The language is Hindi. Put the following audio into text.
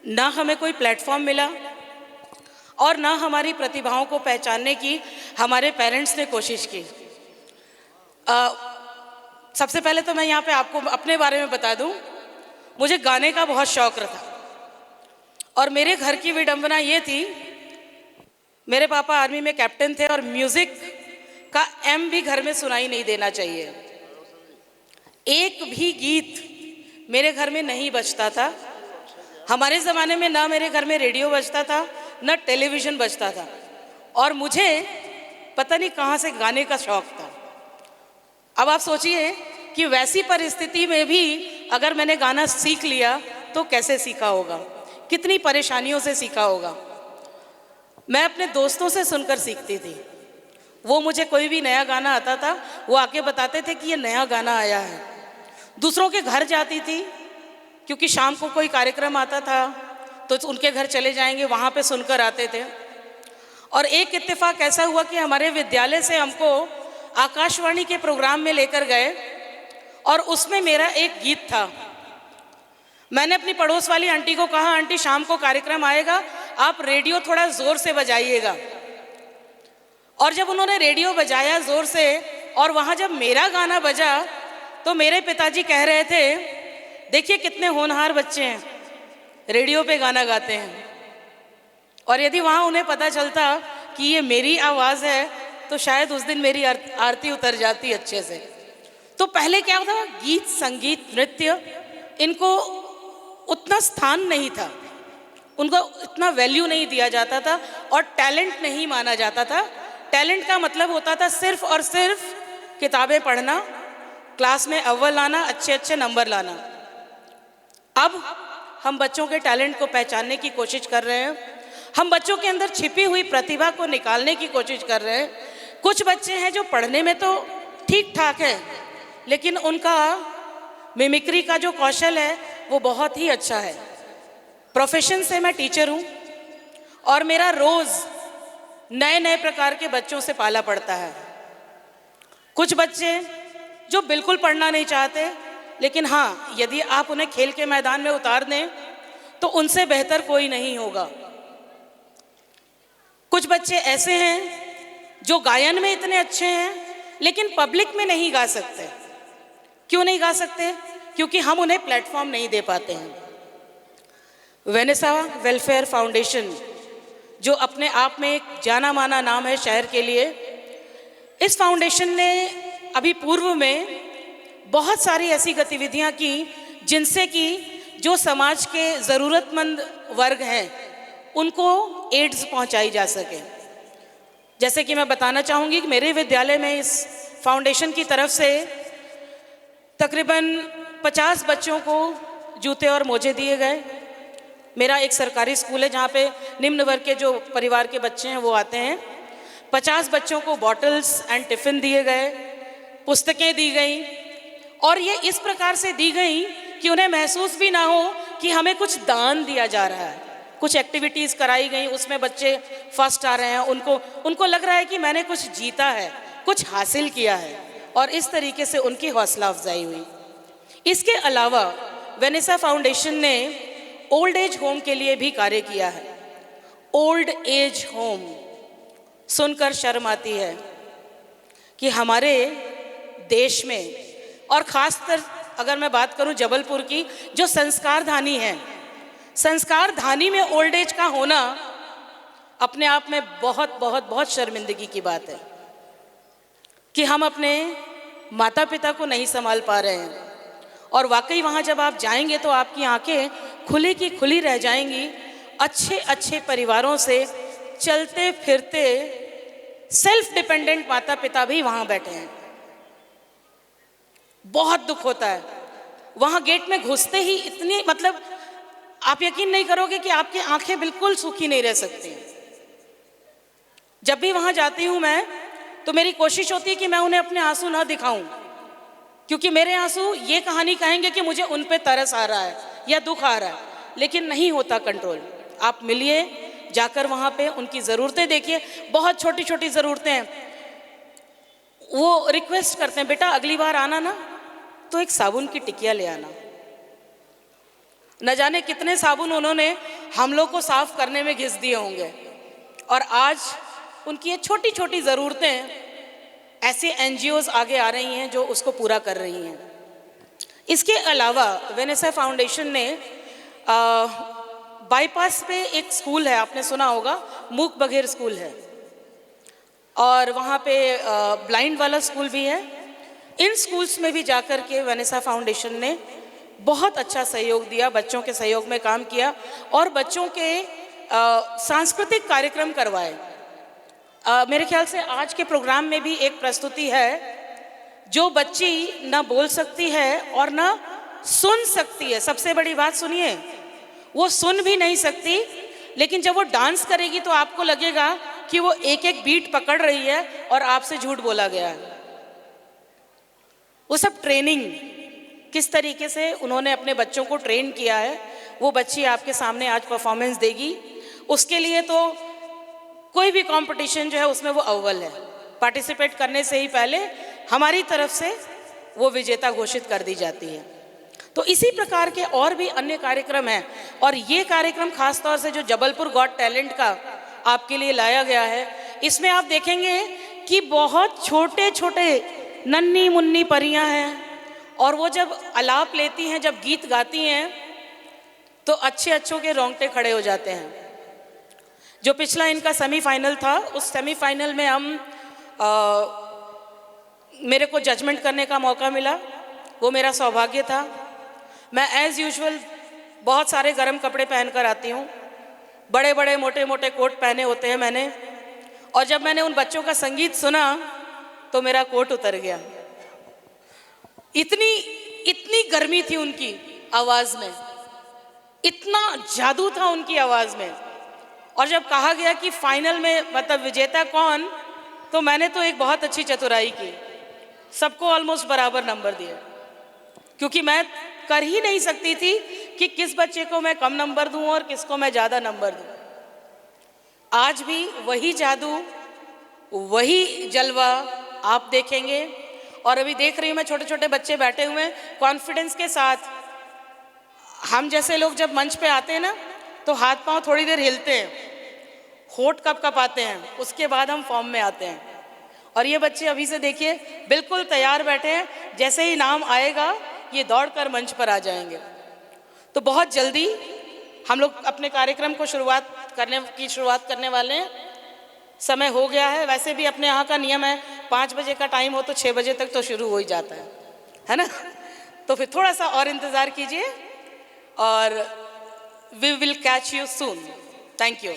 ना हमें कोई प्लेटफॉर्म मिला और ना हमारी प्रतिभाओं को पहचानने की हमारे पेरेंट्स ने कोशिश की। सबसे पहले तो मैं यहाँ पे आपको अपने बारे में बता दूँ, मुझे गाने का बहुत शौक था और मेरे घर की विडंबना ये थी, मेरे पापा आर्मी में कैप्टन थे और म्यूज़िक का एम भी घर में सुनाई नहीं देना चाहिए। एक भी गीत मेरे घर में नहीं बजता था। हमारे ज़माने में ना मेरे घर में रेडियो बजता था ना टेलीविज़न बजता था और मुझे पता नहीं कहाँ से गाने का शौक़ था। अब आप सोचिए कि वैसी परिस्थिति में भी अगर मैंने गाना सीख लिया तो कैसे सीखा होगा, कितनी परेशानियों से सीखा होगा। मैं अपने दोस्तों से सुनकर सीखती थी। वो मुझे कोई भी नया गाना आता था वो आके बताते थे कि ये नया गाना आया है। दूसरों के घर जाती थी क्योंकि शाम को कोई कार्यक्रम आता था तो उनके घर चले जाएंगे, वहाँ पे सुनकर आते थे। और एक इत्तेफाक ऐसा हुआ कि हमारे विद्यालय से हमको आकाशवाणी के प्रोग्राम में लेकर गए और उसमें मेरा एक गीत था। मैंने अपनी पड़ोस वाली आंटी को कहा, आंटी शाम को कार्यक्रम आएगा, आप रेडियो थोड़ा ज़ोर से बजाइएगा। और जब उन्होंने रेडियो बजाया ज़ोर से और वहाँ जब मेरा गाना बजा तो मेरे पिताजी कह रहे थे, देखिए कितने होनहार बच्चे हैं, रेडियो पे गाना गाते हैं। और यदि वहाँ उन्हें पता चलता कि ये मेरी आवाज़ है तो शायद उस दिन मेरी आरती उतर जाती अच्छे से। तो पहले क्या होता, गीत संगीत नृत्य इनको उतना स्थान नहीं था, उनको इतना वैल्यू नहीं दिया जाता था और टैलेंट नहीं माना जाता था। टैलेंट का मतलब होता था सिर्फ और सिर्फ किताबें पढ़ना, क्लास में अव्वल लाना, अच्छे अच्छे नंबर लाना। अब हम बच्चों के टैलेंट को पहचानने की कोशिश कर रहे हैं, हम बच्चों के अंदर छिपी हुई प्रतिभा को निकालने की कोशिश कर रहे हैं। कुछ बच्चे हैं जो पढ़ने में तो ठीक ठाक है लेकिन उनका मिमिक्री का जो कौशल है वो बहुत ही अच्छा है। प्रोफेशन से मैं टीचर हूँ और मेरा रोज़ नए नए प्रकार के बच्चों से पाला पड़ता है। कुछ बच्चे जो बिल्कुल पढ़ना नहीं चाहते, लेकिन हाँ यदि आप उन्हें खेल के मैदान में उतार दें तो उनसे बेहतर कोई नहीं होगा। कुछ बच्चे ऐसे हैं जो गायन में इतने अच्छे हैं लेकिन पब्लिक में नहीं गा सकते। क्यों नहीं गा सकते? क्योंकि हम उन्हें प्लेटफॉर्म नहीं दे पाते हैं। वेनेसा वेलफेयर फाउंडेशन जो अपने आप में एक जाना माना नाम है शहर के लिए, इस फाउंडेशन ने अभी पूर्व में बहुत सारी ऐसी गतिविधियां की जिनसे कि जो समाज के ज़रूरतमंद वर्ग हैं उनको एड्स पहुंचाई जा सके। जैसे कि मैं बताना चाहूँगी कि मेरे विद्यालय में इस फाउंडेशन की तरफ से तकरीबन 50 बच्चों को जूते और मोजे दिए गए। मेरा एक सरकारी स्कूल है जहाँ पे निम्न वर्ग के जो परिवार के बच्चे हैं वो आते हैं। 50 बच्चों को बॉटल्स एंड टिफ़िन दिए गए, पुस्तकें दी गई और ये इस प्रकार से दी गई कि उन्हें महसूस भी ना हो कि हमें कुछ दान दिया जा रहा है। कुछ एक्टिविटीज़ कराई गई, उसमें बच्चे फर्स्ट आ रहे हैं, उनको लग रहा है कि मैंने कुछ जीता है, कुछ हासिल किया है और इस तरीके से उनकी हौसला अफजाई हुई। इसके अलावा वेनेसा फाउंडेशन ने ओल्ड एज होम के लिए भी कार्य किया है। ओल्ड एज होम सुनकर शर्म आती है कि हमारे देश में, और ख़ासकर अगर मैं बात करूं जबलपुर की जो संस्कार धानी है, संस्कार धानी में ओल्ड एज का होना अपने आप में बहुत बहुत बहुत शर्मिंदगी की बात है कि हम अपने माता पिता को नहीं संभाल पा रहे हैं। और वाकई वहाँ जब आप जाएंगे तो आपकी आंखें खुली की खुली रह जाएंगी। अच्छे अच्छे परिवारों से चलते फिरते सेल्फ डिपेंडेंट माता पिता भी वहाँ बैठे हैं। बहुत दुख होता है। वहाँ गेट में घुसते ही इतनी, मतलब आप यकीन नहीं करोगे कि आपकी आंखें बिल्कुल सूखी नहीं रह सकती। जब भी वहाँ जाती हूँ मैं तो मेरी कोशिश होती है कि मैं उन्हें अपने आंसू ना दिखाऊं, क्योंकि मेरे आंसू ये कहानी कहेंगे कि मुझे उन पे तरस आ रहा है या दुख आ रहा है, लेकिन नहीं होता कंट्रोल। आप मिलिए, जाकर वहाँ पे उनकी ज़रूरतें देखिए। बहुत छोटी छोटी ज़रूरतें हैं। वो रिक्वेस्ट करते हैं, बेटा अगली बार आना ना तो एक साबुन की टिकिया ले आना। न जाने कितने साबुन उन्होंने हम लोग को साफ करने में घिस दिए होंगे। और आज उनकी ये छोटी छोटी ज़रूरतें ऐसे NGOs आगे आ रही हैं जो उसको पूरा कर रही हैं। इसके अलावा वेनेसा फाउंडेशन ने बाईपास पे एक स्कूल है, आपने सुना होगा, मूक बधिर स्कूल है, और वहाँ पे ब्लाइंड वाला स्कूल भी है। इन स्कूल्स में भी जाकर के वेनेसा फाउंडेशन ने बहुत अच्छा सहयोग दिया, बच्चों के सहयोग में काम किया और बच्चों के सांस्कृतिक कार्यक्रम करवाए। मेरे ख्याल से आज के प्रोग्राम में भी एक प्रस्तुति है जो बच्ची ना बोल सकती है और ना सुन सकती है। सबसे बड़ी बात सुनिए, वो सुन भी नहीं सकती, लेकिन जब वो डांस करेगी तो आपको लगेगा कि वो एक एक बीट पकड़ रही है और आपसे झूठ बोला गया है। वो सब ट्रेनिंग, किस तरीके से उन्होंने अपने बच्चों को ट्रेन किया है, वो बच्ची आपके सामने आज परफॉर्मेंस देगी। उसके लिए तो कोई भी कंपटीशन जो है उसमें वो अव्वल है। पार्टिसिपेट करने से ही पहले हमारी तरफ से वो विजेता घोषित कर दी जाती है। तो इसी प्रकार के और भी अन्य कार्यक्रम हैं, और ये कार्यक्रम खास तौर से जो जबलपुर गॉट टैलेंट का आपके लिए लाया गया है, इसमें आप देखेंगे कि बहुत छोटे छोटे नन्ही मुन्नी परियां हैं, और वो जब आलाप लेती हैं, जब गीत गाती हैं, तो अच्छों के रोंगटे खड़े हो जाते हैं। जो पिछला इनका सेमीफाइनल था, उस सेमीफाइनल में मेरे को जजमेंट करने का मौका मिला, वो मेरा सौभाग्य था। मैं एज़ यूजुअल बहुत सारे गर्म कपड़े पहनकर आती हूँ, बड़े बड़े मोटे मोटे कोट पहने होते हैं मैंने, और जब मैंने उन बच्चों का संगीत सुना तो मेरा कोट उतर गया। इतनी गर्मी थी उनकी आवाज़ में, इतना जादू था उनकी आवाज़ में। और जब कहा गया कि फाइनल में मतलब विजेता कौन, तो मैंने तो एक बहुत अच्छी चतुराई की, सबको ऑलमोस्ट बराबर नंबर दिए, क्योंकि मैं कर ही नहीं सकती थी कि किस बच्चे को मैं कम नंबर दूं और किसको मैं ज़्यादा नंबर दूं। आज भी वही जादू, वही जलवा आप देखेंगे। और अभी देख रही हूँ मैं, छोटे छोटे बच्चे बैठे हुए हैं कॉन्फिडेंस के साथ। हम जैसे लोग जब मंच पे आते हैं ना, तो हाथ पांव थोड़ी देर हिलते हैं, होठ कँपाते हैं, उसके बाद हम फॉर्म में आते हैं। और ये बच्चे अभी से देखिए बिल्कुल तैयार बैठे हैं, जैसे ही नाम आएगा ये दौड़कर मंच पर आ जाएंगे। तो बहुत जल्दी हम लोग अपने कार्यक्रम को शुरुआत करने वाले हैं। समय हो गया है, वैसे भी अपने यहाँ का नियम है 5 बजे का टाइम हो तो 6 बजे तक तो शुरू हो ही जाता है ना। तो फिर थोड़ा सा और इंतज़ार कीजिए, और we will catch you soon. Thank you.